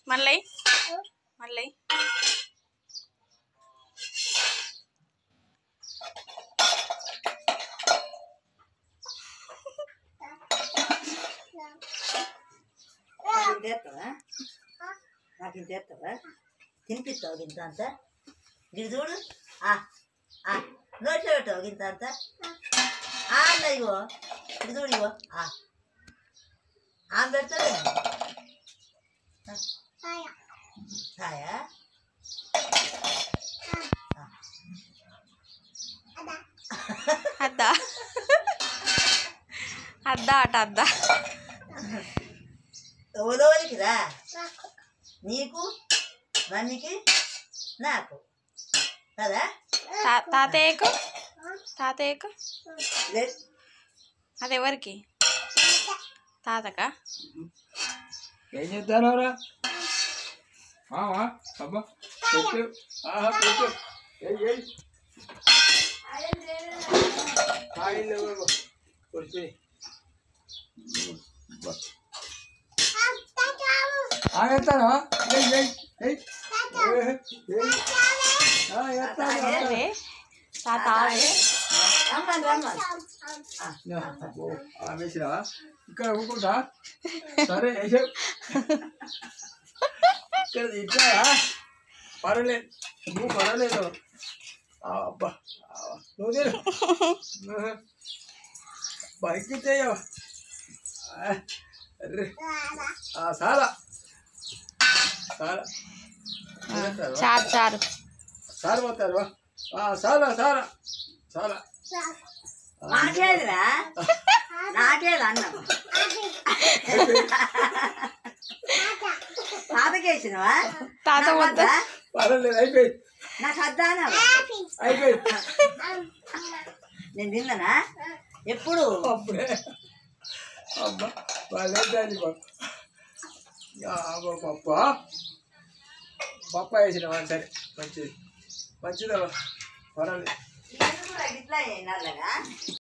మళ్ళీ మళ్ళీ నాకు ఇంత చేస్తావా తినిపిస్తావు ఇంత అంతా ఇది చూడు నోట్లో పెట్టావు ఇంత అంతా అన్న ఇగో ఇది చూడు ఇగో ఆమె పెడతావే ఛాయా అద్దా అద్దా అట అద్దా ఎవరెవరికిరా నీకు మమ్మీకి నాకు కదా తాతయ్యకు తాతయ్యకు అది ఎవరికి తాతకా ఏం చేస్తానవరా అబ్బా పెట్టు పెట్టు కుర్చీ ఆగేస్తాను వేసినావా ఇక్కడ ఊకుంటా సరే ఇక్కడ ఇట్లా పర్వాలేదు నువ్వు పర్వాలేదు అబ్బా నువ్వు తిను బయటికి చేయవా చాలా చాలా చారు చారు సార్ పోతారు చాలా చాలా చాలా నాకేదిరా నాకేది అన్నం తాతకేసినవా తాత పర్వాలేదు అయిపోయింది నాకు అద్దానా అయిపోయింది నేను తిన్నానా ఎప్పుడు అప్పుడే అబ్బా వాళ్ళేంటి పప్పు పప్పు వేసినవా సరే మంచిది మంచిదమ్మా పర్వాలేదు ఇట్లా